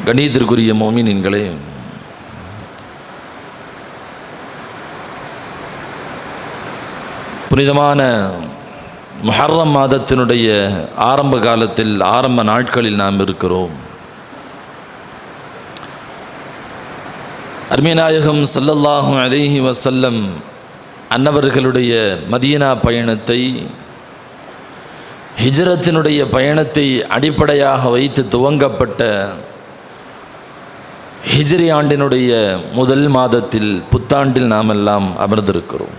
கணியத்திற்குரிய மோமினின்களே, புனிதமான முஹர்ரம் மாதத்தினுடைய ஆரம்ப காலத்தில், ஆரம்ப நாட்களில் நாம் இருக்கிறோம். அருமைநாயகம் ஸல்லல்லாஹு அலைஹி வஸல்லம் அன்னவர்களுடைய மதீனா பயணத்தை, ஹிஜ்ரத்தினுடைய பயணத்தை அடிப்படையாக வைத்து துவங்கப்பட்ட ஹிஜ்ரி ஆண்டினுடைய முதல் மாதத்தில், புத்தாண்டில் நாம் எல்லாம் அமர்ந்திருக்கிறோம்.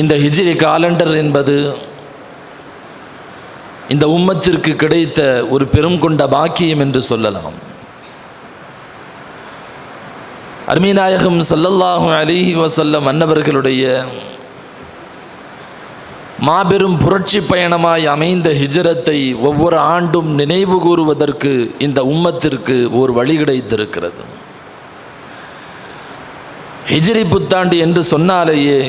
இந்த ஹிஜ்ரி காலண்டர் என்பது இந்த உம்மத்திற்கு கிடைத்த ஒரு பெரும் கொண்ட பாக்கியம் என்று சொல்லலாம். அருமைநாயகம் ஸல்லல்லாஹு அலைஹி வஸல்லம் அன்னவர்களுடைய மாபெரும் புரட்சி பயணமாய் அமைந்த ஹிஜ்ரத்தை ஒவ்வொரு ஆண்டும் நினைவு கூறுவதற்கு இந்த உம்மத்திற்கு ஒரு வழி கிடைத்திருக்கிறது. ஹிஜ்ரி புத்தாண்டு என்று சொன்னாலேயே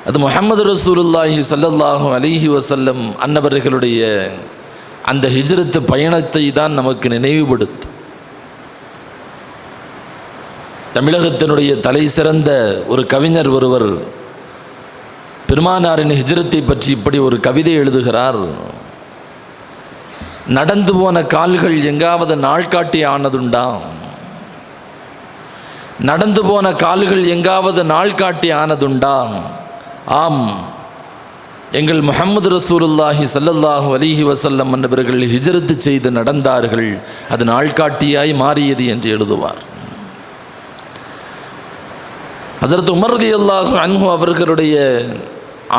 அது முஹம்மது ரசூலுல்லாஹி ஸல்லல்லாஹு அலைஹி வஸல்லம் அன்னவர்களுடைய அந்த ஹிஜ்ரத்து பயணத்தை தான் நமக்கு நினைவுபடுத்தும். தமிழகத்தினுடைய தலை சிறந்த ஒரு கவிஞர் ஒருவர் பெருமானாரின் ஹிஜ்ரத்தை பற்றி இப்படி ஒரு கவிதை எழுதுகிறார். நடந்து போன கால்கள் எங்காவது நாள்காட்டி ஆனதுண்டா? நடந்து போன கால்கள் எங்காவது நாள்காட்டி ஆனதுண்டா? ஆம், எங்கள் முஹம்மது ரசூலுல்லாஹி ஸல்லல்லாஹு அலைஹி வஸல்லம் என்பவர்கள் ஹிஜ்ரத்து செய்து நடந்தார்கள், அது நாள்காட்டியாய் மாறியது என்று எழுதுவார். ஹஸரத் உமர் ரலியல்லாஹு அன்ஹு அவர்களுடைய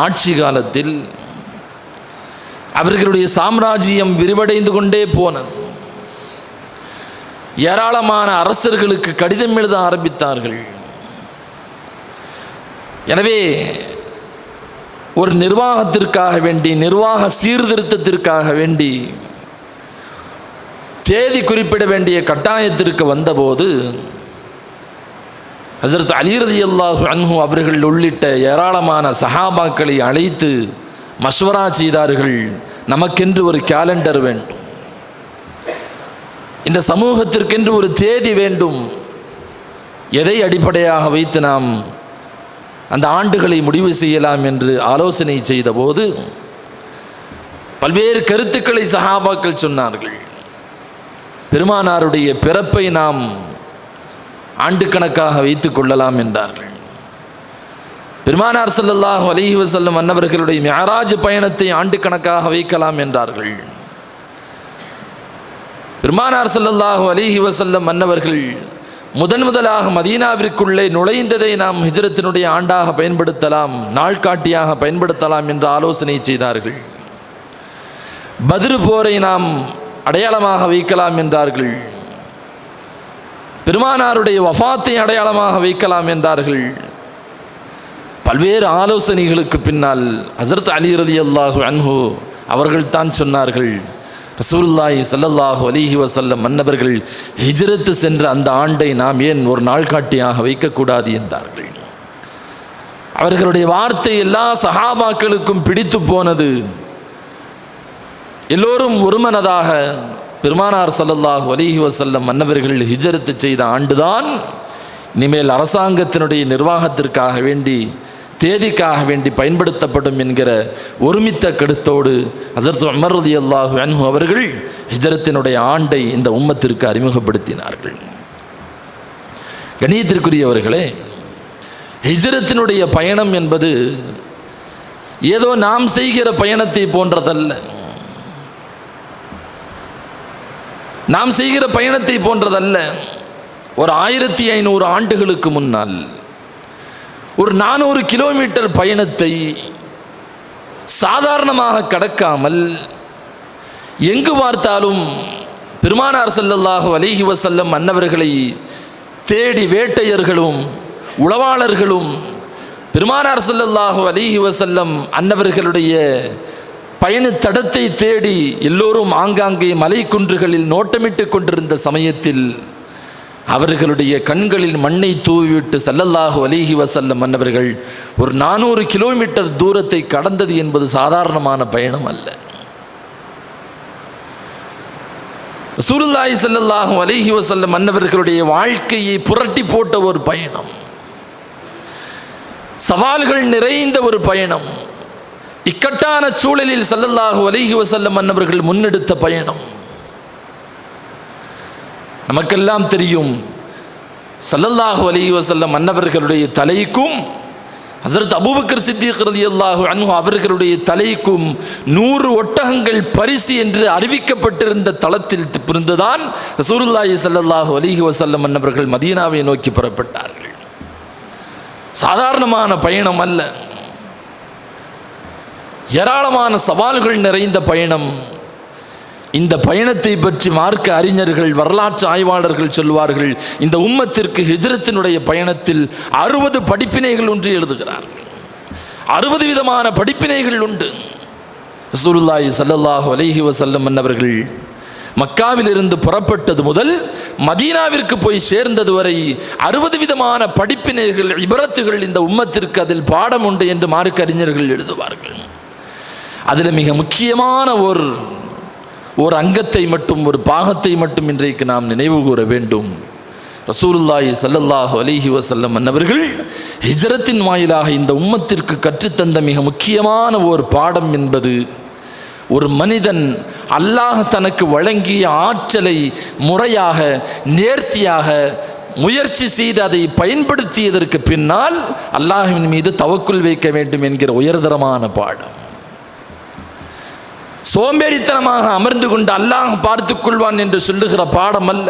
ஆட்சி காலத்தில் அவர்களுடைய சாம்ராஜ்யம் விரிவடைந்து கொண்டே போனது. ஏராளமான அரசர்களுக்கு கடிதம் எழுத ஆரம்பித்தார்கள். எனவே ஒரு நிர்வாகத்திற்காக வேண்டி, நிர்வாக சீர்திருத்தத்திற்காக வேண்டி தேதி குறிப்பிட வேண்டிய கட்டாயத்திற்கு வந்தபோது ஹஸரத் அலி ரலியல்லாஹு அன்ஹு அவர்கள் உள்ளிட்ட ஏராளமான சஹாபாக்களை அழைத்து மஷ்வரா செய்தார்கள். நமக்கென்று ஒரு கேலண்டர் வேண்டும், இந்த சமூகத்திற்கென்று ஒரு தேதி வேண்டும், எதை அடிப்படையாக வைத்து நாம் அந்த ஆண்டுகளை முடிவு செய்யலாம் என்று ஆலோசனை செய்தபோது பல்வேறு கருத்துக்களை சஹாபாக்கள் சொன்னார்கள். பெருமானாருடைய பிறப்பை நாம் ஆண்டு கணக்காக வைத்துக் கொள்ளலாம் என்றார்கள். பெருமானார் ஸல்லல்லாஹு அலைஹி வஸல்லம் அன்னவர்களுடைய மிஅராஜ் பயணத்தை ஆண்டு கணக்காக வைக்கலாம் என்றார்கள். பெருமானார் ஸல்லல்லாஹு அலைஹி வஸல்லம் அன்னவர்கள் முதலாக மதீனாவிற்குள்ளே நுழைந்ததை நாம் ஹிஜ்ரத்தினுடைய ஆண்டாக பயன்படுத்தலாம், நாள்காட்டியாக பயன்படுத்தலாம் என்று ஆலோசனை செய்தார்கள். பத்ர் போரை நாம் அடையாளமாக வைக்கலாம் என்றார்கள். பெருமானாருடைய வஃபாத்தை அடையாளமாக வைக்கலாம் என்றார்கள். பல்வேறு ஆலோசனைகளுக்கு பின்னால் ஹஸரத் அலி ரலியல்லாஹு அன்ஹு அவர்கள் தான் சொன்னார்கள், ரசூலுல்லாஹி ஸல்லல்லாஹு அலைஹி வஸல்லம் மன்னவர்கள் ஹிஜ்ரத்து சென்ற அந்த ஆண்டை நாம் ஏன் ஒரு நாள்காட்டியாக வைக்கக்கூடாது என்றார்கள். அவர்களுடைய வார்த்தை எல்லா சஹாபாக்களுக்கும் பிடித்து போனது. எல்லோரும் ஒருமனதாக பெருமானார் ஸல்லல்லாஹு அலைஹி வஸல்லம் மன்னவர்கள் ஹிஜ்ரத்து செய்த ஆண்டுதான் இனிமேல் அரசாங்கத்தினுடைய நிர்வாகத்திற்காக வேண்டி, தேதிக்காக வேண்டி பயன்படுத்தப்படும் என்கிற ஒருமித்த கருத்தோடு ஹஸரத் உமர் ரலியல்லாஹு அன்ஹு அவர்கள் ஹிஜ்ரத்தினுடைய ஆண்டை இந்த உம்மத்திற்கு அறிமுகப்படுத்தினார்கள். கணியத்திற்குரியவர்களே, ஹிஜ்ரத்தினுடைய பயணம் என்பது ஏதோ நாம் செய்கிற பயணத்தை போன்றதல்ல. நாம் செய்கிற பயணத்தை போன்றதல்ல. ஒரு 1500 ஆண்டுகளுக்கு முன்னால் ஒரு 400 கிலோமீட்டர் பயணத்தை சாதாரணமாக கடக்காமல் எங்கு பார்த்தாலும் பெருமானார் ஸல்லல்லாஹு அலைஹி வஸல்லம் அன்னவர்களை தேடி வேட்டையர்களும் உளவாளர்களும் பெருமானார் ஸல்லல்லாஹு அலைஹி வஸல்லம் அன்னவர்களுடைய பயண தடத்தை தேடி எல்லோரும் ஆங்காங்கே மலை குன்றுகளில் நோட்டமிட்டு கொண்டிருந்த சமயத்தில் அவர்களுடைய கண்களில் மண்ணை தூவிவிட்டு ஸல்லல்லாஹு அலைஹி வஸல்லம் அன்னவர்கள் ஒரு 400 கிலோமீட்டர் தூரத்தை கடந்தது என்பது சாதாரணமான பயணம் அல்ல. ரசூலுல்லாஹி ஸல்லல்லாஹு அலைஹி வஸல்லம் அன்னவர்களுடைய வாழ்க்கையை புரட்டி போட்ட ஒரு பயணம், சவால்கள் நிறைந்த ஒரு பயணம், இக்கட்டான சூழலில் ஸல்லல்லாஹு அலைஹி வஸல்லம் அன்னவர்கள் முன்னெடுத்த பயணம். நமக்கெல்லாம் தெரியும், ஸல்லல்லாஹு அலைஹி வஸல்லம் அன்னவர்களுடைய தலைக்கும் ஹஸரத் அபூபக்கர் சித்திக் ரலியல்லாஹு அன்ஹு அவர்களுடைய தலைக்கும் 100 ஒட்டகங்கள் பரிசு என்று அறிவிக்கப்பட்டிருந்த தளத்தில் இருந்துதான் ரசூலுல்லாஹி ஸல்லல்லாஹு அலைஹி வஸல்லம் அன்னவர்கள் மதீனாவை நோக்கி புறப்பட்டார்கள். சாதாரணமான பயணம் அல்ல, ஏராளமான சவால்கள் நிறைந்த பயணம். இந்த பயணத்தை பற்றி மார்க்க அறிஞர்கள், வரலாற்று ஆய்வாளர்கள் சொல்வார்கள், இந்த உம்மத்திற்கு ஹிஜ்ரத்தினுடைய பயணத்தில் 60 படிப்பினைகள் ஒன்று எழுதுகிறார்கள். 60 விதமான படிப்பினைகள் உண்டு. ரசூலுல்லாஹி ஸல்லல்லாஹு அலைஹி வஸல்லம் அன்னவர்கள் மக்காவிலிருந்து புறப்பட்டது முதல் மதீனாவிற்கு போய் சேர்ந்தது வரை 60 விதமான படிப்பினைகள், இபரத்துகள் இந்த உம்மத்திற்கு அதில் பாடம் உண்டு என்று மார்க்க அறிஞர்கள் எழுதுவார்கள். அதில் மிக முக்கியமான ஒரு அங்கத்தை மட்டும், ஒரு பாகத்தை மட்டும் இன்றைக்கு நாம் நினைவு கூற வேண்டும். ரசூலுல்லாஹி ஸல்லல்லாஹு அலைஹி வஸல்லம் அன்னவர்கள் ஹிஜ்ரத்தின் வாயிலாக இந்த உம்மத்திற்கு கற்றுத்தந்த மிக முக்கியமான ஒரு பாடம் என்பது, ஒரு மனிதன் அல்லாஹ் தனக்கு வழங்கிய ஆற்றலை முறையாக, நேர்த்தியாக முயற்சி செய்து அதை பயன்படுத்தியதற்கு பின்னால் அல்லாஹ்வின் மீது தவக்குல் வைக்க வேண்டும் என்கிற உயர்தரமான பாடம். சோம்பேறித்தனமாக அமர்ந்து கொண்டு அல்லாஹ் பார்த்துக் கொள்வான் என்று சொல்லுகிற பாடம் அல்ல.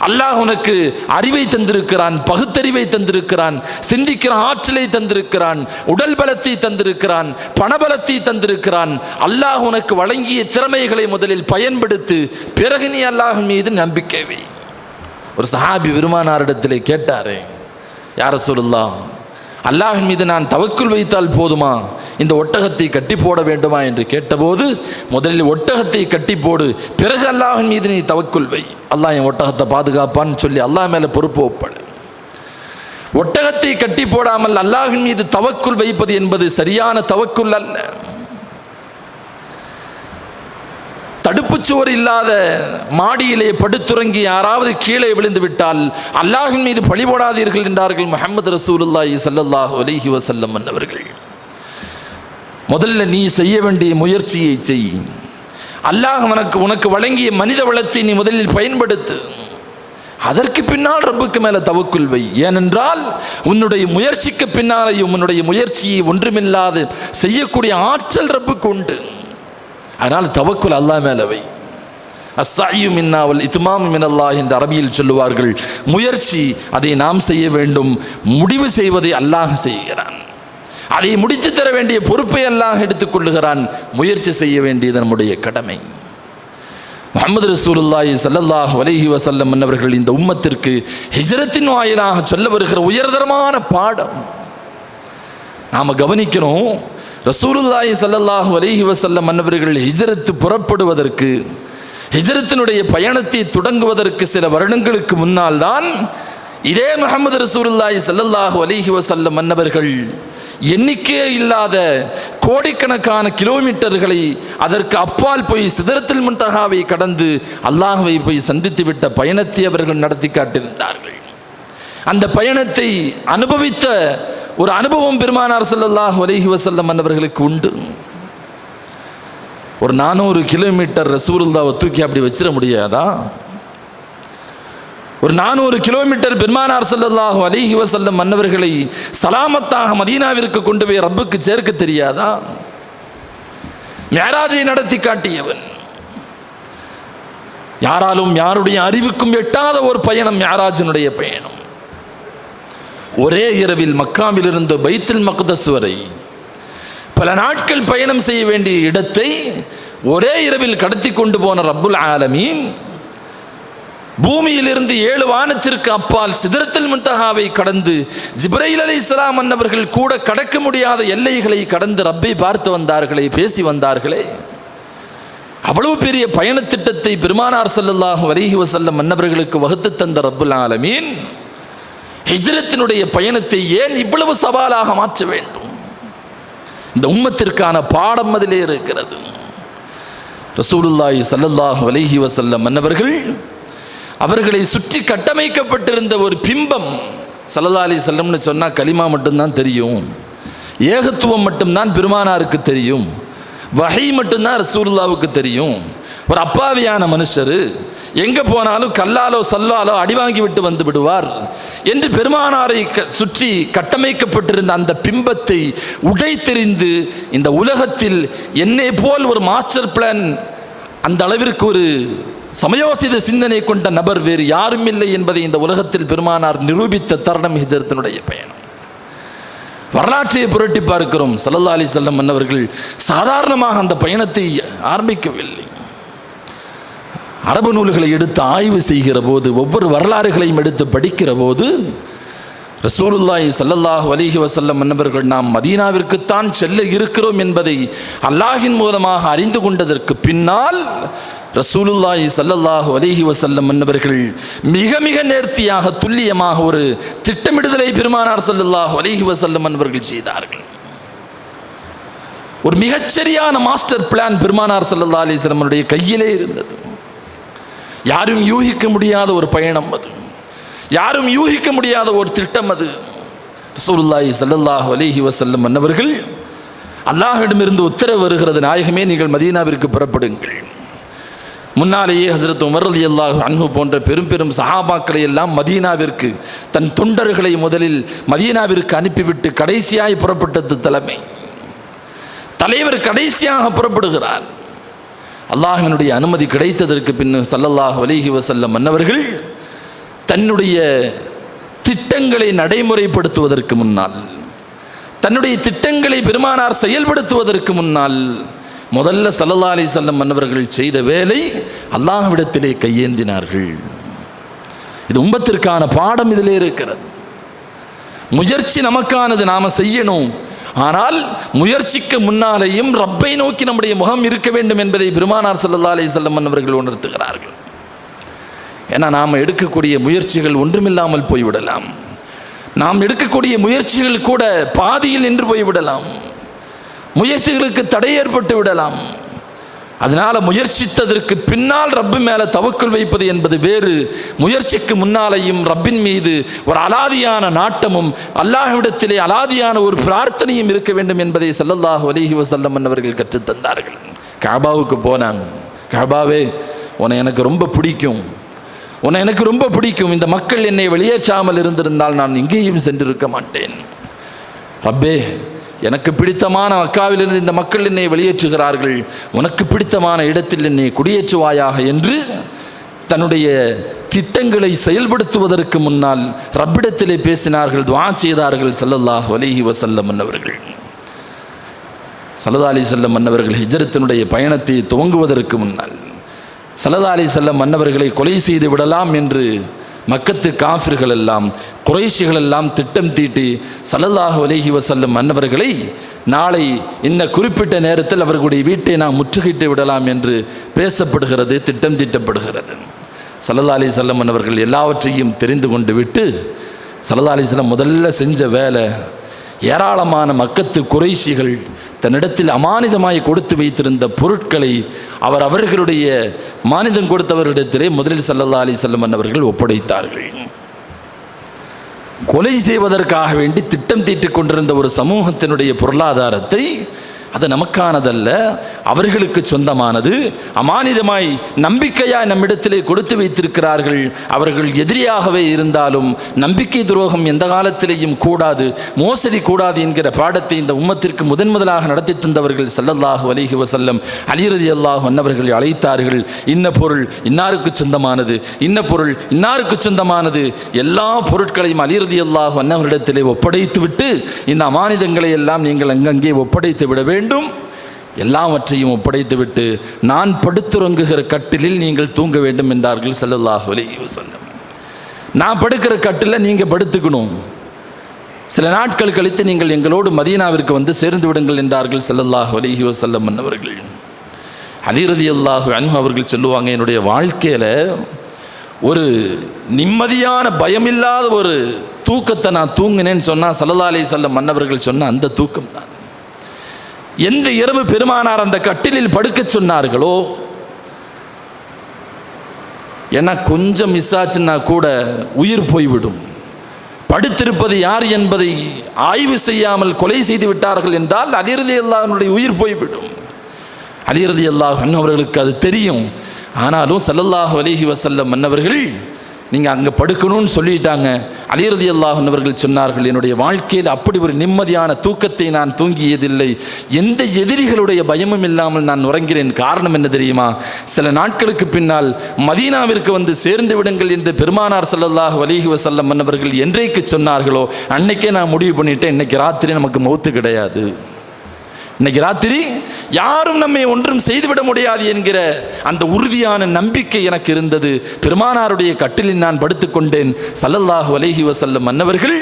அல்லாஹ் உனக்கு அறிவை தந்திருக்கிறான், பகுத்தறிவை தந்திருக்கிறான், சிந்திக்கிற ஆற்றலை தந்திருக்கிறான், உடல் பலத்தை தந்திருக்கிறான், பணபலத்தை தந்திருக்கிறான். அல்லாஹ் உனக்கு வழங்கிய திறமைகளை முதலில் பயன்படுத்து, பிறகு நீ அல்லாஹ் மீது நம்பிக்கை வை. ஒரு சஹாபி பெருமானாரிடத்திலே கேட்டாரே, யா ரசூலுல்லாஹ், அல்லாஹ்வின் மீது நான் தவக்குல் வைத்தால் போதுமா, இந்த ஒட்டகத்தை கட்டி போட வேண்டுமா என்று கேட்டபோது, முதலில் ஒட்டகத்தை கட்டி போடு, பிறகு அல்லாஹ்வின் மீது நீ தவக்குல் வை, அல்லாஹ் என் ஒட்டகத்தை பாதுகாப்பான்னு சொல்லி அல்லாஹ் மேலே பொறுப்பு ஒப்படு. ஒட்டகத்தை கட்டி போடாமல் அல்லாஹ்வின் மீது தவக்குல் வைப்பது என்பது சரியான தவக்குல் அல்ல. தடுப்புச்சுவர் இல்லாத மாடியிலே படுத்துறங்கி யாராவது கீழே விழுந்து விட்டால் அல்லாஹ்வின் மீது பழி போடாதீர்கள் என்றார்கள் முஹம்மது ரசூலுல்லாஹி ஸல்லல்லாஹு அலைஹி வஸல்லம் அவர்கள். முதல்ல நீ செய்ய வேண்டிய முயற்சியை செய். அல்லாஹ் உனக்கு வழங்கிய மனித வளத்தை நீ முதலில் பயன்படுத்து. அதற்கு பின்னால் ரப்புக்கு மேல தவக்குல் வை. ஏனென்றால் உன்னுடைய முயற்சிக்கு பின்னாலேயும் உன்னுடைய முயற்சியை ஒன்றுமில்லாது செய்யக்கூடிய ஆற்றல் ரப்புக்கு உண்டு. அதனால் தவக்குல் அல்லாஹ் மேல வை. அஸ்ஸாயு மின்னா வல் இத்மாமு மினல்லாஹ் என்று அரபியில் சொல்லுவார்கள். முயற்சி அதை நாம் செய்ய வேண்டும், முடிவு செய்வதை அல்லாஹ் செய்கிறான். அதை முடித்து தர வேண்டிய பொறுப்பை அல்லாஹ் எடுத்துக்கொள்ளுகிறான். முயற்சி செய்ய வேண்டியது நம்முடைய கடமை. முஹம்மது ரசூலுல்லாஹி ஸல்லல்லாஹு அலைஹி வஸல்லம் அவர்கள் இந்த உம்மத்திற்கு ஹிஜ்ரத்தின் வாயிலாக சொல்ல வருகிற உயர்தரமான பாடம் நாம கவனிக்கணும். ரசூலுல்லாஹி ஸல்லல்லாஹு அலைஹி வஸல்லம் அவர்கள் ஹிஜ்ரத் புறப்படுவதற்கு, ஹிஜ்ரத்தினுடைய பயணத்தை தொடங்குவதற்கு சில வருடங்களுக்கு முன்னால் தான் இதே முஹம்மது ரசூலுல்லாஹி ஸல்லல்லாஹு அலைஹி வஸல்லம் அவர்கள் எண்ணிக்கையே இல்லாத கோடிக்கணக்கான கிலோமீட்டர்களை அதற்கு அப்பால் போய் சிதறத்துல் முன்தஹாவை கடந்து அல்லாஹ்வை போய் சந்தித்து விட்ட பயணத்தை அவர்கள் நடத்தி காட்டியிருந்தார்கள். அந்த பயணத்தை அனுபவித்த ஒரு அனுபவம் பெருமானார் ஸல்லல்லாஹு அலைஹி வஸல்லம் அவர்களுக்கு உண்டு. ஒரு 400 கிலோமீட்டர் ரசூலுல்லாஹ்வை தூக்கி அப்படி வச்சிட முடியாதா? ஒரு 400 கிலோமீட்டர் பெருமானார் ஸல்லல்லாஹு அலைஹி வஸல்லம் மன்னவர்களை சலாமத்தாக மதீனாவிற்கு கொண்டு போய் ரப்புக்கு சேர்க்க தெரியாதா? மிஅராஜை நடத்தி காட்டியவன், யாராலும் யாருடைய அறிவுக்கும் எட்டாத ஒரு பயணம் மிஅராஜினுடைய பயணம். ஒரே இரவில் மக்காவிலிருந்து பைத்துல் மக்தஸ் வரை பல நாட்கள் பயணம் செய்ய வேண்டிய இடத்தை ஒரே இரவில் கடத்தி கொண்டு போன ரப்புல் ஆலமீன் பூமியிலிருந்து 7 வானத்திற்கு அப்பால் சிதறத்துல் முன்தஹாவை கடந்து ஜிப்ரீல் அலைஹிஸ்ஸலாம் அன்னவர்கள் கூட கடக்க முடியாத எல்லைகளை கடந்து ரப்பை பார்த்து வந்தார்களே, பேசி வந்தார்களே. அவ்வளவு பெரிய பயண திட்டத்தை பெருமானார் ஸல்லல்லாஹு அலைஹி வஸல்லம் அன்னவர்களுக்கு வகுத்து தந்த ரப்புல் ஆலமீன் ஹிஜ்ரத்தினுடைய பயணத்தை ஏன் இவ்வளவு சவாலாக மாற்ற வேண்டும்? இந்த உம்மத்திற்கான பாடம் அதிலே இருக்கிறது. ரசூலுல்லாஹி ஸல்லல்லாஹு அலைஹி வஸல்லம் மன்னவர்கள் அவர்களை சுற்றி கட்டமைக்கப்பட்டிருந்த ஒரு பிம்பம். ஸல்லல்லாஹு அலைஹி வஸல்லம்னு சொன்னால் கலிமா மட்டும்தான் தெரியும், ஏகத்துவம் மட்டும்தான் பெருமானாருக்கு தெரியும், வஹி மட்டும்தான் ரசூலுல்லாவுக்கு தெரியும். ஒரு அப்பாவியான மனுஷர் எங்கே போனாலும் கல்லாலோ சல்லாலோ அடி வாங்கி விட்டு வந்து விடுவார் என்று பெருமானாரை சுற்றி கட்டமைக்கப்பட்டிருந்த அந்த பிம்பத்தை உடைத்தெறிந்து இந்த உலகத்தில் என்னை போல் ஒரு மாஸ்டர் பிளான், அந்த அளவிற்கு ஒரு சமயோசித சிந்தனை கொண்ட நபர் வேறு யாரும் இல்லை என்பதை இந்த உலகத்தில் பெருமானார் நிரூபித்த தருணம் ஹிஜ்ரத்தினுடைய பயணம். வரலாற்றை புரட்டி பார்க்கிறோம். ஸல்லல்லாஹு அலைஹி வஸல்லம் மன்னவர்கள் சாதாரணமாக அந்த பயணத்தை ஆரம்பிக்கவில்லை. அரபு நூல்களை எடுத்து ஆய்வு செய்கிற போது, ஒவ்வொரு வரலாறுகளையும் எடுத்து படிக்கிற போது, ரசூலுல்லாஹி ஸல்லல்லாஹு அலைஹி வஸல்லம் மன்னவர்கள் நாம் மதீனாவிற்குத்தான் செல்ல இருக்கிறோம் என்பதை அல்லாஹ்வின் மூலமாக அறிந்து கொண்டதற்கு பின்னால் ரசூலுல்லாஹி ஸல்லல்லாஹு அலைஹி வஸல்லம் மன்னவர்கள் மிக மிக நேர்த்தியாக துல்லியமாக ஒரு திட்டமிடுதலை பெருமானார் ஸல்லல்லாஹு அலைஹி வஸல்லம் மன்னவர்கள் செய்தார்கள். ஒரு மிகச்சரியான மாஸ்டர் பிளான் பெருமானார் ஸல்லல்லாஹு அலைஹி வஸல்லம் கையிலே இருந்தது. யாரும் யூகிக்க முடியாத ஒரு பயணம் அது, யாரும் யூகிக்க முடியாத ஒரு திட்டம் அது. ரசூலுல்லாஹி ஸல்லல்லாஹு அலைஹி வஸல்லம் மன்னவர்கள் அல்லாஹ்விடமிருந்து உத்தரவு வருகிறது, நாயகமே நீங்கள் மதீனாவிற்கு புறப்படுங்கள். முன்னாலேயே ஹஸரத் உமர் ரலியல்லாஹு அன்ஹு போன்ற பெரும் பெரும் சஹாபாக்களை எல்லாம் மதீனாவிற்கு, தன் தொண்டர்களை முதலில் மதீனாவிற்கு அனுப்பிவிட்டு கடைசியாய் புறப்பட்டது தலைவர் கடைசியாக புறப்படுகிறார். அல்லாஹ்வினுடைய அனுமதி கிடைத்ததற்கு பின் ஸல்லல்லாஹு அலைஹி வஸல்லம் மன்னவர்கள் தன்னுடைய திட்டங்களை நடைமுறைப்படுத்துவதற்கு முன்னால், தன்னுடைய திட்டங்களை பெருமானார் செயல்படுத்துவதற்கு முன்னால் முதல்ல ஸல்லல்லாஹு அலைஹி வஸல்லம் மன்னவர்கள் செய்த வேலை அல்லாஹ்விடத்திலே கையேந்தினார்கள். இது உம்மத்திற்கான பாடம் இதிலே இருக்கிறது. முயற்சி நமக்கானது, நாம செய்யணும். ஆனால் முயற்சிக்கு முன்னாலேயும் ரப்பை நோக்கி நம்முடைய முகம் இருக்க வேண்டும் என்பதை பெருமானார் ஸல்லல்லாஹு அலைஹி வஸல்லம் மன்னவர்கள் உணர்த்துகிறார்கள். ஏன்னா நாம் எடுக்கக்கூடிய முயற்சிகள் ஒன்றுமில்லாமல் போய்விடலாம். நாம் எடுக்கக்கூடிய முயற்சிகள் கூட பாதியில் நின்று போய்விடலாம். முயற்சிகளுக்கு தடை ஏற்பட்டு விடலாம். அதனால முயற்சித்ததற்கு பின்னால் ரப்பு மேலே தவக்குல் வைப்பது என்பது வேறு. முயற்சிக்கு முன்னாலேயும் ரப்பின் மீது ஒரு அலாதியான நாட்டமும் அல்லாஹ்விடத்திலே அலாதியான ஒரு பிரார்த்தனையும் இருக்க வேண்டும் என்பதை ஸல்லல்லாஹு அலைஹி வஸல்லம் அவர்கள் கற்றுத்தந்தார்கள். கஅபாவுக்கு போனாங்க. கஅபாவே, உன்னை எனக்கு ரொம்ப பிடிக்கும், உன்னை எனக்கு ரொம்ப பிடிக்கும். இந்த மக்கள் என்னை வெளியேற்றாமல் இருந்திருந்தால் நான் இங்கேயும் சென்றிருக்க மாட்டேன். ரப்பே, எனக்கு பிடித்தமான மக்காவிலிருந்து இந்த மக்கள் என்னை வெளியேற்றுகிறார்கள், உனக்கு பிடித்தமான இடத்தில் என்னை குடியேற்றுவாயாக என்று தன்னுடைய திட்டங்களை செயல்படுத்துவதற்கு முன்னால் ரப்பிடத்திலே பேசினார்கள், துஆ செய்தார்கள் ஸல்லல்லாஹு அலைஹி வஸல்லம் மன்னவர்கள். ஸல்லல்லாஹு அலைஹி வஸல்லம் மன்னவர்கள் ஹிஜ்ரத்தினுடைய பயணத்தை துவங்குவதற்கு முன்னால் ஸல்லல்லாஹு அலைஹி வஸல்லம் மன்னவர்களை கொலை செய்து விடலாம் என்று மக்கத்து காஃபிர்கள் எல்லாம், குறைஷிகள் எல்லாம் திட்டம் தீட்டி ஸல்லல்லாஹு அலைஹி வஸல்லம் மன்னவர்களை நாளை இந்த குறிப்பிட்ட நேரத்தில் அவர்களுடைய வீட்டை நாம் முற்றுகையிட்டு விடலாம் என்று பேசப்படுகிறது, திட்டம் தீட்டப்படுகிறது. ஸல்லல்லாஹு அலைஹி வஸல்லம் மன்னவர்கள் எல்லாவற்றையும் தெரிந்து கொண்டு விட்டு ஸல்லல்லாஹு அலைஹி வஸல்லம் முதல்ல செஞ்ச வேலை, ஏராளமான மக்கத்து குறைஷிகள் தன்னிடத்தில் அமானிதமாய் கொடுத்து வைத்திருந்த பொருட்களை அவர்களுடைய மானிதம் கொடுத்தவர்களிடத்திலே முதலில் ஸல்லல்லாஹு அலைஹி வஸல்லம் அவர்கள் ஒப்படைத்தார்கள். கொலை செய்வதற்காக வேண்டி திட்டம் தீட்டிக் கொண்டிருந்த ஒரு சமூகத்தினுடைய பொருளாதாரத்தை அது நமக்கானதல்ல, அவர்களுக்கு சொந்தமானது, அமானிதமாய் நம்பிக்கையாய் நம்மிடத்திலே கொடுத்து வைத்திருக்கிறார்கள். அவர்கள் எதிரியாகவே இருந்தாலும் நம்பிக்கை துரோகம் எந்த காலத்திலேயும் கூடாது, மோசடி கூடாது என்கிற பாடத்தை இந்த உம்மத்திற்கு முதலாக நடத்தி தந்தவர்கள் ஸல்லல்லாஹு அலைஹி வஸல்லம். அலி ரலியல்லாஹு அன்ஹு அழைத்தார்கள், இன்ன பொருள் இன்னாருக்கு சொந்தமானது, இன்ன பொருள் இன்னாருக்கு சொந்தமானது, எல்லா பொருட்களையும் அலி ரலியல்லாஹு அன்ஹுவிடத்திலே ஒப்படைத்து விட்டு இந்த அமானிதங்களை எல்லாம் நீங்கள் அங்கங்கே ஒப்படைத்து விட வேண்டும், எல்லாவற்றையும் ஒப்படைத்துவிட்டு நான் படுத்துறங்குகிற கட்டிலில் நீங்கள் தூங்க வேண்டும் என்றார்கள் ஸல்லல்லாஹு அலைஹி வஸல்லம். நான் படுக்கிற கட்டில் நீங்கள் படுத்துக்கணும், சில நாட்கள் கழித்து நீங்கள் எங்களோடு மதீனாவிற்கு வந்து சேர்ந்து விடுங்கள் என்றார்கள் ஸல்லல்லாஹு அலைஹி வஸல்லம் அவர்கள். அலி ரலியல்லாஹு அன்ஹு அவர்கள் சொல்லுவாங்க, என்னுடைய வாழ்க்கையில் ஒரு நிம்மதியான பயமில்லாத ஒரு தூக்கத்தை நான் தூங்கினேன்னு சொன்னால் ஸல்லல்லாஹு அலைஹி வஸல்லம் மன்னவர்கள் சொன்ன அந்த தூக்கம் தான். எந்த இரவு பெருமானார் அந்த கட்டிலில் படுக்க சொன்னார்களோ ஏன்னா கொஞ்சம் மிஸ் ஆச்சுன்னா கூட உயிர் போய்விடும். படுத்திருப்பது யார் என்பதை ஆய்வு செய்யாமல் கொலை செய்து விட்டார்கள் என்றால் அலி ரலியல்லாஹுவினுடைய உயிர் போய்விடும். அலி ரலியல்லாஹு அன்ஹு அவர்களுக்கு அது தெரியும். ஆனாலும் ஸல்லல்லாஹு அலைஹி வஸல்லம் மன்னவர்கள் நீங்கள் அங்கே படுக்கணும்னு சொல்லிட்டாங்க. அலி ரலியல்லாஹு அன்ஹு அவர்கள் சொன்னார்கள், என்னுடைய வாழ்க்கையில் அப்படி ஒரு நிம்மதியான தூக்கத்தை நான் தூங்கியதில்லை, எந்த எதிரிகளுடைய பயமும் இல்லாமல் நான் உறங்கிறேன். காரணம் என்ன தெரியுமா? சில நாட்களுக்கு பின்னால் மதீனாவிற்கு வந்து சேர்ந்து விடுங்கள் என்று பெருமானார் ஸல்லல்லாஹு அலைஹி வஸல்லம் மன்னவர்கள் என்றைக்கு சொன்னார்களோ அன்னைக்கே நான் முடிவு பண்ணிட்டேன், இன்னைக்கு ராத்திரி நமக்கு மௌத்து கிடையாது, இன்னைக்கு ராத்திரி யாரும் நம்மை ஒன்றும் செய்துவிட முடியாது என்கிற அந்த உறுதியான நம்பிக்கை எனக்கு இருந்தது. பெருமானாருடைய கட்டிலில் நான் படுத்துக்கொண்டேன். ஸல்லல்லாஹு அலைஹி வஸல்லம் மன்னவர்கள்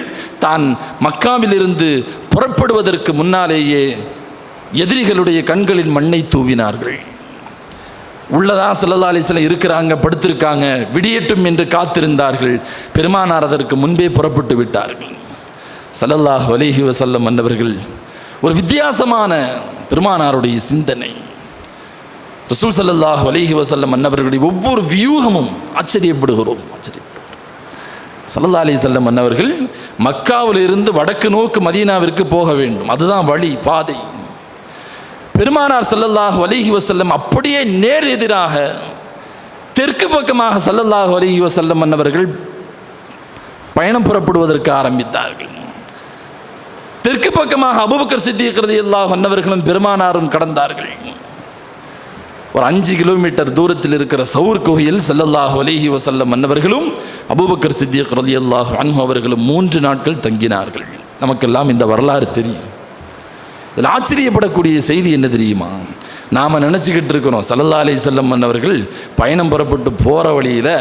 தான் மக்காவிலிருந்து புறப்படுவதற்கு முன்னாலேயே எதிரிகளுடைய கண்களின் மண்ணை தூவினார்கள். உள்ளதா ஸல்லல்லாஹு அலைஹி வஸல்லம் இருக்கிறாங்க, படுத்திருக்காங்க, விடியட்டும் என்று காத்திருந்தார்கள். பெருமானார் அதற்கு முன்பே புறப்பட்டு விட்டார்கள். ஸல்லல்லாஹு அலைஹி வஸல்லம் மன்னவர்கள் ஒரு வித்தியாசமான பெருமானாருடைய சிந்தனை. ரசூல் ஸல்லல்லாஹு அலைஹி வஸல்லம் மன்னவர்களுடைய ஒவ்வொரு வியூகமும் ஆச்சரியப்படுகிறோம். ஸல்லல்லாஹு அலைஹி வஸல்லம் மன்னவர்கள் மக்காவிலிருந்து வடக்கு நோக்கு மதீனாவிற்கு போக வேண்டும், அதுதான் வழி பாதை. பெருமானார் ஸல்லல்லாஹு அலைஹி வஸல்லம் அப்படியே நேர் எதிராக தெற்கு பக்கமாக ஸல்லல்லாஹு அலைஹி வஸல்லம் மன்னவர்கள் பயணம் புறப்படுவதற்கு ஆரம்பித்தார்கள். தெற்கு பக்கமாக அபூபக்கர் சித்தீக் ரலியல்லாஹு அன்ஹு அவர்களும் பெருமானாரும் கடந்தார்கள். ஒரு 5 கிலோமீட்டர் தூரத்தில் இருக்கிற சௌர் குகையில் ஸல்லல்லாஹு அலைஹி வஸல்லம் மன்னவர்களும் அபூபக்கர் சித்தீக் ரலியல்லாஹு அன்ஹு அவர்களும் 3 நாட்கள் தங்கினார்கள். நமக்கெல்லாம் இந்த வரலாறு தெரியும். இதில் ஆச்சரியப்படக்கூடிய செய்தி என்ன தெரியுமா? நாம் நினச்சிக்கிட்டு இருக்கிறோம் ஸல்லல்லாஹு அலைஹி வஸல்லம் மன்னவர்கள் பயணம் புறப்பட்டு போகிற வழியில்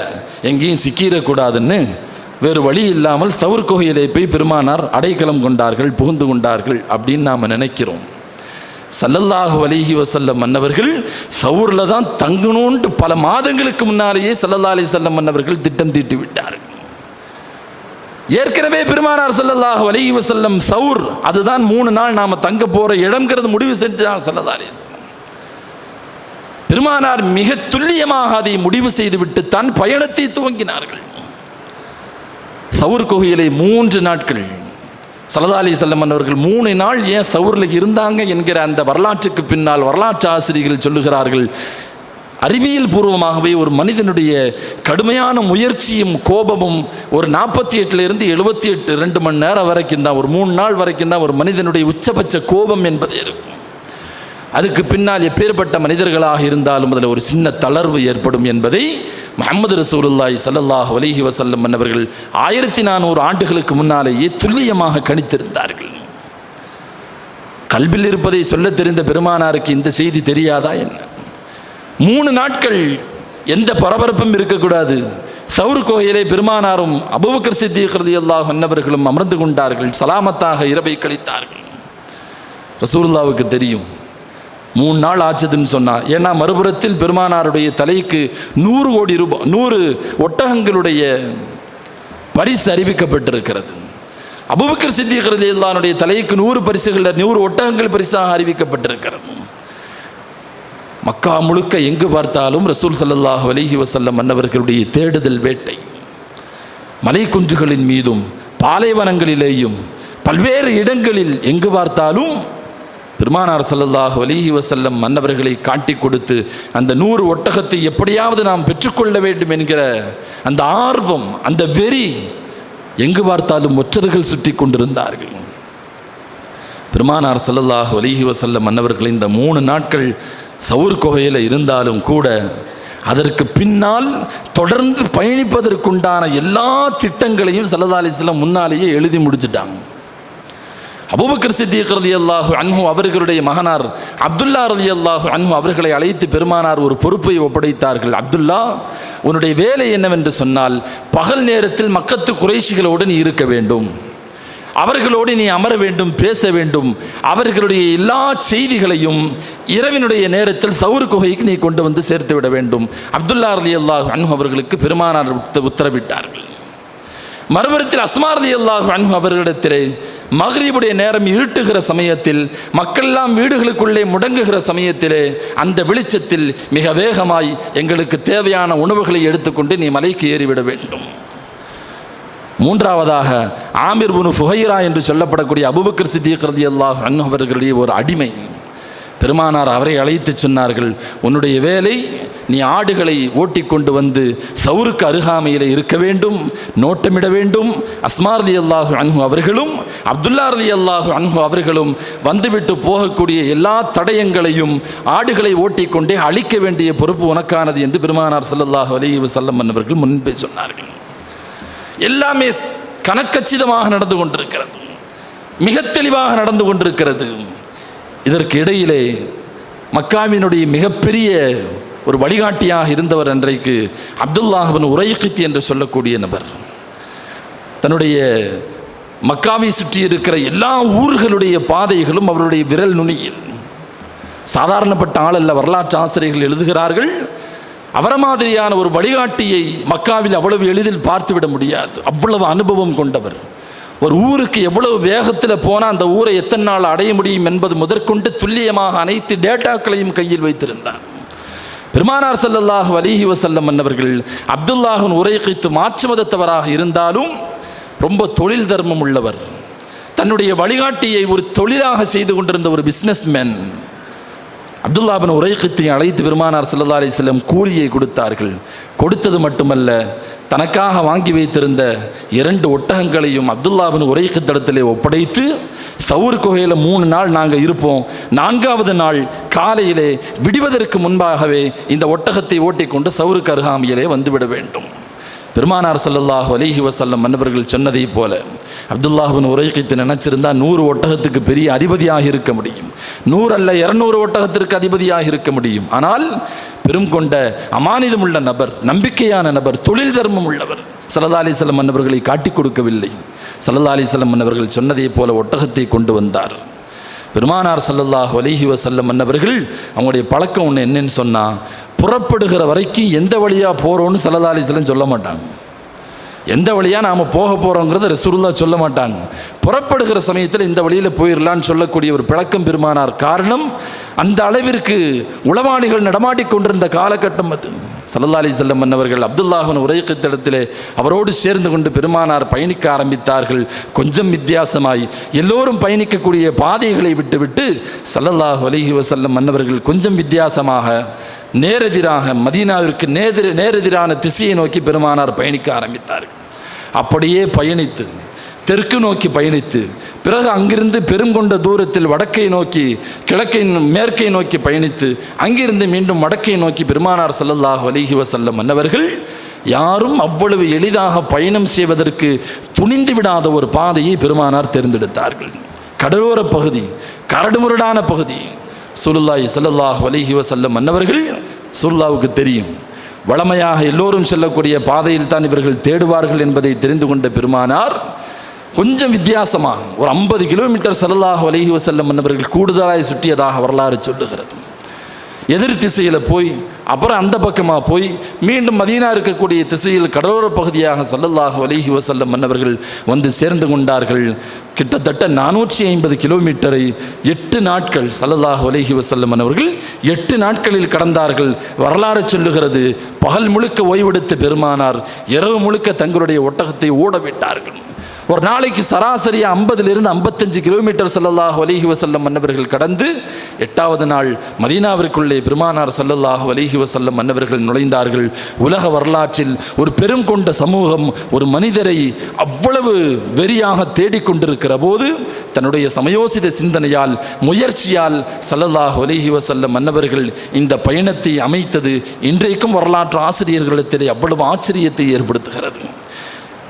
எங்கேயும் சிக்கிடக்கூடாதுன்னு வேறு வழி இல்லாமல் சவுர் குகையிலே போய் பெருமானார் அடைக்கலம் கொண்டார்கள், புகுந்து கொண்டார்கள் அப்படின்னு நாம் நினைக்கிறோம். ஸல்லல்லாஹு அலைஹி வஸல்லம் மன்னவர்கள் சவுரில் தான் தங்கணும்னு பல மாதங்களுக்கு முன்னாலேயே ஸல்லல்லாஹு அலைஹி வஸல்லம் மன்னவர்கள் திட்டம் தீட்டி விட்டார்கள். ஏற்கனவே பெருமானார் ஸல்லல்லாஹு அலைஹி வஸல்லம் சவுர் அதுதான் 3 நாள் நாம் தங்க போகிற இடம்ங்கிறது முடிவு செஞ்சார் ஸல்லல்லாஹு அலைஹி வஸல்லம். பெருமானார் மிக துல்லியமாக அதை முடிவு செய்துவிட்டு தான் பயணத்தை துவங்கினார்கள். சவுர் குகையிலே 3 நாட்கள் ஸல்லல்லாஹு அலைஹி வஸல்லம் அவர்கள் 3 நாள் ஏன் சவுரில் இருந்தாங்க என்கிற அந்த வரலாற்றுக்கு பின்னால் வரலாற்று ஆசிரியர்கள் சொல்லுகிறார்கள், அறிவியல் பூர்வமாகவே ஒரு மனிதனுடைய கடுமையான முயற்சியும் கோபமும் ஒரு 48 78 2 மணி நேரம் வரைக்கும் தான், ஒரு 3 நாள் வரைக்கும் தான் ஒரு மனிதனுடைய உச்சபட்ச கோபம் என்பது இருக்கும். அதுக்கு பின்னால் எப்பேற்பட்ட மனிதர்களாக இருந்தாலும் அதில் ஒரு சின்ன தளர்வு ஏற்படும் என்பதை முஹம்மது ரசூலுல்லாஹி ஸல்லல்லாஹு அலைஹி வஸல்லம் மன்னவர்கள் 1400 ஆண்டுகளுக்கு முன்னாலேயே துல்லியமாக கணித்திருந்தார்கள். கல்பில் இருப்பதை சொல்ல தெரிந்த பெருமானாருக்கு இந்த செய்தி தெரியாதா என்ன? 3 நாட்கள் எந்த பரபரப்பும் இருக்கக்கூடாது. சவுர் கோயிலே பெருமானாரும் அபூபக்கர் சித்தீக் ரலியல்லாஹு அன்ஹு அவர்களும் அமர்ந்து கொண்டார்கள். சலாமத்தாக இரவை கழித்தார்கள். ரசூலுல்லாஹ்வுக்கு தெரியும் 3 நாள் ஆச்சதுன்னு சொன்னார். ஏன்னா மறுபுறத்தில் பெருமானாருடைய தலைக்கு 100 கோடி ரூபாய் 100 ஒட்டகங்களுடைய பரிசு அறிவிக்கப்பட்டிருக்கிறது. அபூபக்கர் சித்தீக் ரலியல்லாஹு அன்ஹுடைய தலைக்கு 100 பரிசுகள் 100 ஒட்டகங்கள் பரிசாக அறிவிக்கப்பட்டிருக்கிறது. மக்கா முழுக்க எங்கு பார்த்தாலும் ரசூல் ஸல்லல்லாஹு அலைஹி வஸல்லம் மன்னவர்களுடைய தேடுதல் வேட்டை. மலை குன்றுகளின் மீதும் பாலைவனங்களிலேயும் பல்வேறு இடங்களில் எங்கு பார்த்தாலும் பெருமானார் ஸல்லல்லாஹு அலைஹி வஸல்லம் மன்னவர்களை காட்டி கொடுத்து அந்த 100 ஒட்டகத்தை எப்படியாவது நாம் பெற்றுக்கொள்ள வேண்டும் என்கிற அந்த ஆர்வம், அந்த வெறி, எங்கு பார்த்தாலும் ஒற்றர்கள் சுற்றி கொண்டிருந்தார்கள். பெருமானார் ஸல்லல்லாஹு அலைஹி வஸல்லம் மன்னவர்கள் இந்த 3 நாட்கள் சவுர் குகையில் இருந்தாலும் கூட அதற்கு பின்னால் தொடர்ந்து பயணிப்பதற்குண்டான எல்லா திட்டங்களையும் ஸல்லல்லாஹு அலைஹி வஸல்லம் முன்னாலேயே எழுதி முடிச்சிட்டாங்க. அபூபக்கர் சித்தீக் ரலியல்லாஹு அன்ஹு அவர்களுடைய மகனார் அப்துல்லா ரலியல்லாஹு அன்ஹு அவர்களை அழைத்து பெருமானார் ஒரு பொறுப்பை ஒப்படைத்தார்கள். அப்துல்லா, உன்னுடைய வேலை என்னவென்று சொன்னால் பகல் நேரத்தில் மக்கத்து குறைஷிகளோடு நீ இருக்க வேண்டும், அவர்களோடு நீ அமர வேண்டும், பேச வேண்டும், அவர்களுடைய எல்லா செய்திகளையும் இரவினுடைய நேரத்தில் சவுர் குகைக்கு நீ கொண்டு வந்து சேர்த்து விட வேண்டும். அப்துல்லா ரலியல்லாஹு அன்ஹு அவர்களுக்கு பெருமானார் உத்தரவிட்டார்கள். மறுபுறத்தில் அஸ்மா ரலியல்லாஹு அன்ஹு அவர்களிடத்திலே மக்ரிபுடைய நேரம் இருட்டுகிற சமயத்தில், மக்கள் எல்லாம் வீடுகளுக்குள்ளே முடங்குகிற சமயத்திலே அந்த வெளிச்சத்தில் மிக வேகமாய் எங்களுக்கு தேவையான உணவுகளை எடுத்துக்கொண்டு நீ மலைக்கு ஏறிவிட வேண்டும். மூன்றாவதாக ஆமிர் பின் ஃபுஹைரா என்று சொல்லப்படக்கூடிய அபூபக்கர் சித்திக் ரலியல்லாஹு அன்ஹு அவர்களுடைய ஒரு அடிமை. பெருமானார் அவரை அழைத்து சொன்னார்கள், உன்னுடைய வேலை நீ ஆடுகளை ஓட்டி கொண்டு வந்து சவுருக்கு அருகாமையில் இருக்க வேண்டும், நோட்டமிட வேண்டும். அஸ்மா ரலியல்லாஹு அன்ஹு அவர்களும் அப்துல்லா ரலியல்லாஹு அன்ஹு அவர்களும் வந்துவிட்டு போகக்கூடிய எல்லா தடயங்களையும் ஆடுகளை ஓட்டிக்கொண்டே அழிக்க வேண்டிய பொறுப்பு உனக்கானது என்று பெருமானார் ஸல்லல்லாஹு அலைஹி வஸல்லம் அவர்கள் முன்பே சொன்னார்கள். எல்லாமே கணக்கச்சிதமாக நடந்து கொண்டிருக்கிறது, மிக தெளிவாக நடந்து கொண்டிருக்கிறது. இதற்கு இடையிலே மக்காவினுடைய மிகப்பெரிய ஒரு வழிகாட்டியாக இருந்தவர் அன்றைக்கு அப்துல்லாஹ் பின் உரைகித் என்று சொல்லக்கூடிய நபர். தன்னுடைய மக்காவை சுற்றி இருக்கிற எல்லா ஊர்களுடைய பாதைகளும் அவருடைய விரல் நுனியில். சாதாரணப்பட்ட ஆள் அல்ல. வரலாற்று ஆசிரியர்கள் எழுதுகிறார்கள், அவரை மாதிரியான ஒரு வழிகாட்டியை மக்காவில் அவ்வளவு எளிதில் பார்த்துவிட முடியாது. அவ்வளவு அனுபவம் கொண்டவர். ஒரு ஊருக்கு எவ்வளவு வேகத்தில் போனால் அந்த ஊரை எத்தனை நாள் அடைய முடியும் என்பது முதற்கொண்டு துல்லியமாக அனைத்து டேட்டாக்களையும் கையில் வைத்திருந்தார். பெருமானார் ஸல்லல்லாஹு அலைஹி வஸல்லம் அன்னவர்கள் அப்துல்லாஹ் பின் உரைகித் மாற்று மதத்தவராக இருந்தாலும் ரொம்ப தொழில் தர்மம் உள்ளவர். தன்னுடைய வழிகாட்டியை ஒரு தொழிலாக செய்து கொண்டிருந்த ஒரு பிஸ்னஸ்மேன். அப்துல்லாஹ் பின் உரைகித்தை அழைத்து பெருமானார் ஸல்லல்லாஹு அலைஹி வஸல்லம் கூலியை கொடுத்தார்கள். கொடுத்தது மட்டுமல்ல, தனக்காக வாங்கி வைத்திருந்த 2 ஒட்டகங்களையும் அப்துல்லாஹ் பின் உரைகித் இடத்திலே ஒப்படைத்து, சவுர் குகையில் 3 நாள் நாங்கள் இருப்போம், 4வது நாள் காலையிலே விடுவதற்கு முன்பாகவே இந்த ஒட்டகத்தை ஓட்டிக்கொண்டு சவுருக்கு அருகாமையிலே வந்துவிட வேண்டும். பெருமானார் ஸல்லல்லாஹு அலைஹி வஸல்லம் மன்னவர்கள் சொன்னதை போல அப்துல்லாஹ் பின் உரைகித் நினைச்சிருந்தா 100 ஒட்டகத்துக்கு பெரிய அதிபதியாக இருக்க முடியும், 100 அல்ல 200 ஒட்டகத்திற்கு அதிபதியாக இருக்க முடியும். ஆனால் பெரும் கொண்ட அமானிதம் உள்ள நபர், நம்பிக்கையான நபர், தொழில் தர்மம் உள்ளவர் ஸல்லல்லாஹு அலைஹி வஸல்லம் மன்னவர்களை காட்டிக் கொடுக்கவில்லை. ஸல்லல்லாஹு அலைஹி வஸல்லம் மன்னவர்கள் சொன்னதை போல ஒட்டகத்தை கொண்டு வந்தார். பெருமானார் ஸல்லல்லாஹு அலைஹி வஸல்லம் மன்னவர்கள் அவங்களுடைய பழக்கம் ஒன்று என்னன்னு சொன்னால், புறப்படுகிற வரைக்கும் எந்த வழியாக போகிறோன்னு ஸல்லல்லாஹு அலைஹி வஸல்லம் சொல்ல மாட்டாங்க. எந்த வழியாக நாம் போக போகிறோங்கிறத ரசூலுல்லாஹ் சொல்ல மாட்டாங்க. புறப்படுகிற சமயத்தில் இந்த வழியில் போயிடலான்னு சொல்லக்கூடிய ஒரு பழக்கம் பெருமானார். காரணம், அந்த அளவிற்கு உளவாளிகள் நடமாட்டிக் கொண்டிருந்த காலகட்டம் அது. ஸல்லல்லாஹு அலைஹி வஸல்லம் மன்னவர்கள் அப்துல்லாஹ் பின் உரைகித் இடத்திலே அவரோடு சேர்ந்து கொண்டு பெருமானார் பயணிக்க ஆரம்பித்தார்கள். கொஞ்சம் வித்தியாசமாய் எல்லோரும் பயணிக்கக்கூடிய பாதைகளை விட்டுவிட்டு ஸல்லல்லாஹு அலைஹி வஸல்லம் மன்னவர்கள் கொஞ்சம் வித்தியாசமாக நேரெதிராக மதீனாவிற்கு நேரெதிரான திசையை நோக்கி பெருமானார் பயணிக்க ஆரம்பித்தார்கள். அப்படியே பயணித்து தெற்கு நோக்கி பயணித்து பிறகு அங்கிருந்து பெருங்கொண்ட தூரத்தில் வடக்கை நோக்கி மேற்கை நோக்கி பயணித்து அங்கிருந்து மீண்டும் வடக்கை நோக்கி பெருமானார் ஸல்லல்லாஹு அலைஹி வஸல்லம் மன்னவர்கள் யாரும் அவ்வளவு எளிதாக பயணம் செய்வதற்கு துணிந்து விடாத ஒரு பாதையை பெருமானார் தேர்ந்தெடுத்தார்கள். கடலோர பகுதி, கரடுமுரடான பகுதி. ரசூலுல்லாஹி ஸல்லல்லாஹு அலைஹி வஸல்லம் மன்னவர்கள், ரசூலுல்லாஹ்வுக்கு தெரியும் வளமையாக எல்லோரும் செல்லக்கூடிய பாதையில் தான் இவர்கள் தேடுவார்கள் என்பதை தெரிந்து கொண்ட பெருமானார் கொஞ்சம் வித்தியாசமாக ஒரு 50 கிலோமீட்டர் ஸல்லல்லாஹு அலைஹி வஸல்லம் மன்னவர்கள் கூடுதலாய் சுற்றியதாக வரலாறு சொல்லுகிறது. எதிர் திசையில் போய் அப்புறம் அந்த பக்கமாக போய் மீண்டும் மதீனா இருக்கக்கூடிய திசையில் கடலோர பகுதியாக ஸல்லல்லாஹு அலைஹி வஸல்லம் மன்னவர்கள் வந்து சேர்ந்து கொண்டார்கள். கிட்டத்தட்ட 450 கிலோமீட்டரை 8 நாட்கள் ஸல்லல்லாஹு அலைஹி வஸல்லம் மன்னவர்கள் 8 நாட்களில் கடந்தார்கள். வரலாறு சொல்லுகிறது, பகல் முழுக்க ஓய்வெடுத்த பெருமானார் இரவு முழுக்க தங்களுடைய ஒட்டகத்தை ஓட விட்டார்கள். ஒரு நாளைக்கு சராசரியாக 50லிருந்து 55 கிலோமீட்டர் ஸல்லல்லாஹு அலைஹி வஸல்லம் மன்னவர்கள் கடந்து 8வது நாள் மதீனாவிற்குள்ளே பெருமானார் ஸல்லல்லாஹு அலைஹி வஸல்லம் மன்னவர்கள் நுழைந்தார்கள். உலக வரலாற்றில் ஒரு பெரும் கொண்ட சமூகம் ஒரு மனிதரை அவ்வளவு வெறியாக தேடிக்கொண்டிருக்கிற போது தன்னுடைய சமயோசித சிந்தனையால் முயற்சியால் ஸல்லல்லாஹு அலைஹி வஸல்லம் மன்னவர்கள் இந்த பயணத்தை அமைத்தது இன்றைக்கும் வரலாற்று ஆசிரியர்களிடத்திலே அவ்வளவு ஆச்சரியத்தை ஏற்படுத்துகிறது.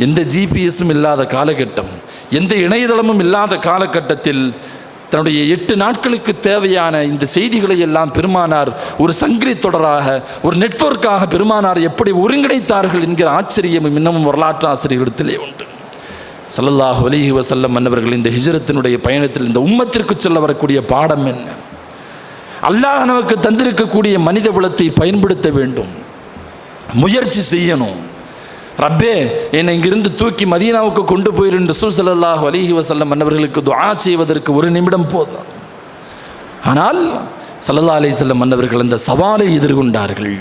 எந்த ஜிபிஎஸும் இல்லாத காலகட்டம், எந்த இணையதளமும் இல்லாத காலகட்டத்தில் தன்னுடைய 8 நாட்களுக்கு தேவையான இந்த செய்திகளை எல்லாம் பெருமானார் ஒரு சங்கிலி தொடராக, ஒரு நெட்வொர்க்காக பெருமானார் எப்படி ஒருங்கிணைத்தார்கள் என்கிற ஆச்சரியமும் இன்னமும் வரலாற்று ஆசிரியர்களிடத்திலே உண்டு. ஸல்லல்லாஹு அலைஹி வஸல்லம் மன்னவர்கள் இந்த ஹிஜ்ரத்தினுடைய பயணத்தில் இந்த உம்மத்திற்கு சொல்ல வரக்கூடிய பாடம் என்ன? அல்லாஹ் நமக்கு தந்திருக்கக்கூடிய மனித குலத்தை பயன்படுத்த வேண்டும், முயற்சி செய்யணும். ரப்பே என்னை இங்கிருந்து தூக்கி மதீனாவுக்கு கொண்டு போயிரு ரசூல் ஸல்லல்லாஹு அலைஹி வஸல்லம் மன்னவர்களுக்கு துஆ செய்வதற்கு ஒரு நிமிடம் போதும். ஆனால் ஸல்லல்லாஹு அலைஹி வஸல்லம் மன்னவர்கள் அந்த சவாலை எதிர்கொண்டார்கள்.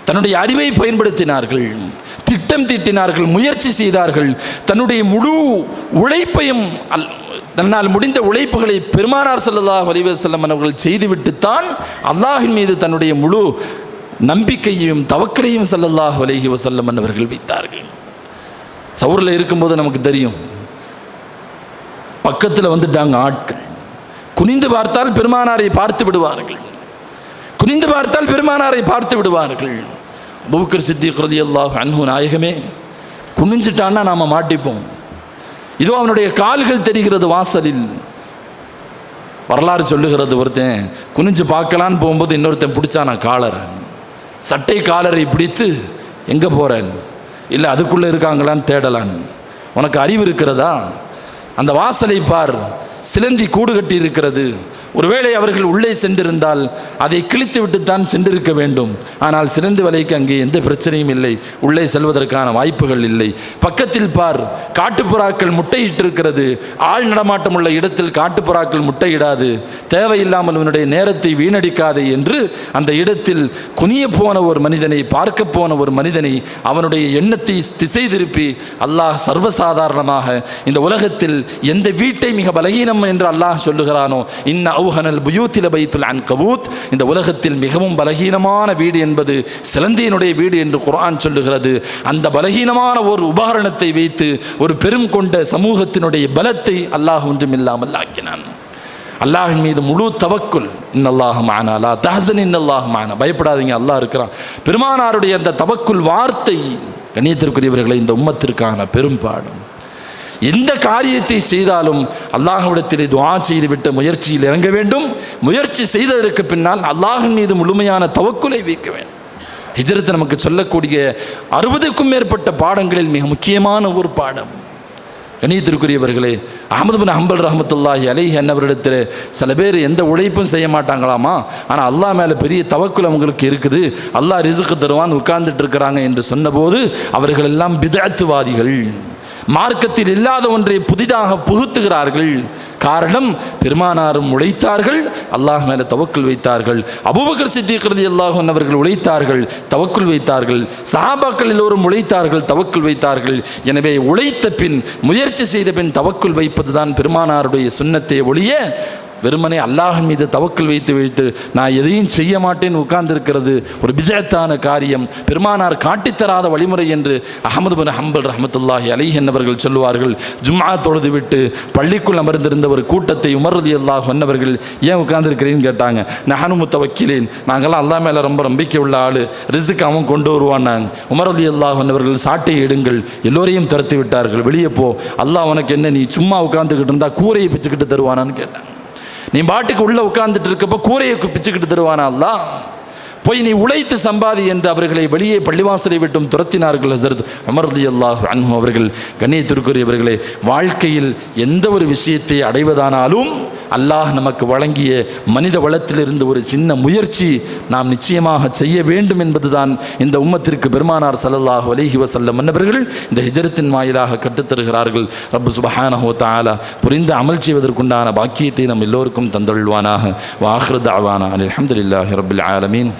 தன்னுடைய அறிவை பயன்படுத்தினார்கள், திட்டம் தீட்டினார்கள், முயற்சி செய்தார்கள். தன்னுடைய முழு உழைப்பையும் தன்னால் முடிந்த உழைப்புகளை பெருமானார் ஸல்லல்லாஹு அலைஹி வஸல்லம் அவர்கள் செய்துவிட்டுத்தான் அல்லாஹ்வின் மீது தன்னுடைய முழு நம்பிக்கையும் தவக்கலையும் ஸல்லல்லாஹு அலைஹி வஸல்லம் அவர்கள் வைத்தார்கள். சவுரில் இருக்கும்போது நமக்கு தெரியும், பக்கத்தில் வந்துட்டாங்க ஆட்கள். குனிந்து பார்த்தால் பெருமானாரை பார்த்து விடுவார்கள், குனிந்து பார்த்தால் பெருமானாரை பார்த்து விடுவார்கள். அபூபக்கர் சித்திக் ரலியல்லாஹு அன்ஹு நாயகமே குனிஞ்சிட்டான்னா நாம் மாட்டிப்போம். இதோ அவனுடைய கால்கள் தெரிகிறது வாசலில். வரலாறு சொல்லுகிறது, ஒருத்தன் குனிஞ்சு பார்க்கலான்னு போகும்போது இன்னொருத்தன் பிடிச்சானா காலரை, சட்டை காலரை பிடித்து எங்கே போகிறேன், இல்லை அதுக்குள்ளே இருக்காங்களான்னு தேடலான். உனக்கு அறிவு இருக்கிறதா? அந்த வாசலை பார், சிலந்தி கூடு கட்டி இருக்கிறது. ஒருவேளை அவர்கள் உள்ளே சென்றிருந்தால் அதை கிழித்து விட்டுத்தான் சென்றிருக்க வேண்டும். ஆனால் சிலந்தி வலைக்கு அங்கே எந்த பிரச்சனையும் இல்லை, உள்ளே செல்வதற்கான வாய்ப்புகள் இல்லை. பக்கத்தில் பார், காட்டுப்புறாக்கள் முட்டையிட்டிருக்கிறது. ஆள் நடமாட்டம் உள்ள இடத்தில் காட்டுப்புறாக்கள் முட்டையிடாது, தேவையில்லாமல் உன்னுடைய நேரத்தை வீணடிக்காதே என்று அந்த இடத்தில் குனிய போன ஒரு மனிதனை, பார்க்க போன ஒரு மனிதனை, அவனுடைய எண்ணத்தை திசை திருப்பி அல்லாஹ் சர்வசாதாரணமாக இந்த உலகத்தில் எந்த வீட்டை மிக பலகீனம் என்று அல்லாஹ் சொல்லுகிறானோ, இன்ன அவுஹனல் புயூத்தில பைத்துல் அன்கபூத், இந்த உலகத்தில் மிகவும் பலகீனமான வீடு என்பது சிலந்தியினுடைய வீடு என்று குர்ஆன் சொல்லுகிறது. அந்த பலகீனமான ஒரு உபகரணத்தை வைத்து ஒரு பெரும் கொண்ட சமூகத்தினுடைய பலத்தை அல்லாஹ் ஒன்றுமில்லாமல் ஆக்கினான். அல்லாஹின் மீது முழு தவக்குல், இன்னல்லாஹு மஅனா லா தஹ்சன் இன்னல்லாஹு மஅனா, பயப்படாதீங்க அல்லாஹ் இருக்கிறான். பெருமானாருடைய அந்த தவக்குல் வார்த்தை கண்ணியத்திற்குரியவர்களை இந்த உம்மத்திற்கான பெரும் பாடம். எந்த காரியத்தை செய்தாலும் அல்லாஹ்விடத்திலே துஆ செய்துவிட்டு முயற்சியில் இறங்க வேண்டும். முயற்சி செய்ததற்கு பின்னால் அல்லாஹ்வின் மீது முழுமையான தவக்குலை வைக்க வேண்டும். ஹிஜ்ரத் நமக்கு சொல்லக்கூடிய 60க்கும் மேற்பட்ட பாடங்களில் மிக முக்கியமான ஒரு பாடம். கண்ணியத்திற்குரியவர்களே, அஹ்மது பின் ஹம்பல் ரஹ்மத்துல்லாஹி அலைஹி அன்னவரிடத்தில் சில பேர் எந்த உழைப்பும் செய்ய மாட்டாங்களாமா, ஆனால் அல்லாஹ் மேலே பெரிய தவக்குல் அவங்களுக்கு இருக்குது, அல்லாஹ் ரிஸ்க் தருவான் உட்கார்ந்துட்டு இருக்கிறாங்க என்று சொன்னபோது அவர்கள் எல்லாம் பித்அத்வாதிகள், மார்க்கத்தில் இல்லாத ஒன்றை புதிதாக புகுத்துகிறார்கள். காரணம், பெருமானாரும் உழைத்தார்கள், அல்லாஹ் மேலே தவக்குல் வைத்தார்கள். அபூபக்கர் சித்திக் ரலியல்லாஹு அன்ஹு அவர்கள் உழைத்தார்கள், தவக்குல் வைத்தார்கள். சஹாபாக்கள் எல்லோரும் உழைத்தார்கள், தவக்குல் வைத்தார்கள். எனவே உழைத்த பின், முயற்சி செய்த பின் தவக்குல் வைப்பது தான் பெருமானாருடைய சுன்னத்தை ஒழிய வெறுமனே அல்லாஹ் மீது தவக்குல் வைத்து நான் எதையும் செய்ய மாட்டேன்னு உட்கார்ந்திருக்கிறது ஒரு பிதஅத்தான காரியம், பெருமானார் காட்டித்தராத வழிமுறை என்று அஹ்மது பின் ஹம்பல் ரஹ்மத்துல்லாஹி அலைஹி என்பவர்கள் சொல்லுவார்கள். ஜும்ஆ தொழுது விட்டு பள்ளிக்குள் அமர்ந்திருந்த ஒரு கூட்டத்தை உமர் ரலியல்லாஹு அன்ஹு அவர்கள் ஏன் உட்கார்ந்திருக்கிறீன்னு கேட்டாங்க. நஹனு முத்தவக்கிலீன், நாங்கள்லாம் அல்லாஹ் மேலே ரொம்ப நம்பிக்கை உள்ள ஆள், ரிஸ்க் அவன் கொண்டு வருவான்னாங்க. உமர் ரலியல்லாஹு அன்ஹு அவர்கள் சாட்டை எடுங்கள், எல்லோரையும் துரத்தி விட்டார்கள். வெளியே போ, அல்லாஹ் உனக்கு என்ன, நீ சும்மா உட்கார்ந்துக்கிட்டு இருந்தால் கூரையை பிச்சுக்கிட்டு தருவானான்னு கேட்டாங்க. நீ பாட்டுக்கு உள்ள உட்கார்ந்துட்டு இருக்கப்போ கூரையை பிச்சுக்கிட்டு தருவானா அல்லாஹ்? போய் நீ உழைத்து சம்பாதி என்று அவர்களை வெளியே பள்ளிவாசலை விட்டும் துரத்தினார்கள் ஹஸரத் உமர் ரலியல்லாஹு அன்ஹு அவர்கள். கண்ணியத்திற்குரியவர்களே, வாழ்க்கையில் எந்த ஒரு விஷயத்தை அடைவதானாலும் அல்லாஹ் நமக்கு வழங்கிய மனித வளத்திலிருந்து ஒரு சின்ன முயற்சி நாம் நிச்சயமாக செய்ய வேண்டும் என்பதுதான் இந்த உம்மத்திற்கு பெருமானார் ஸல்லல்லாஹு அலைஹி வஸல்லம் அவர்கள் இந்த ஹிஜ்ரத்தின் வாயிலாக கற்றுத்தருகிறார்கள். ரப்பு சுப்ஹானஹு வ தஆலா புரிந்து அமல் செய்வதற்குண்டான பாக்கியத்தை நம் எல்லோருக்கும் தந்தருள்வானாக. வ ஆகிரு தஅவானா அல்ஹம்துலில்லாஹி ரப்பில் ஆலமீன்.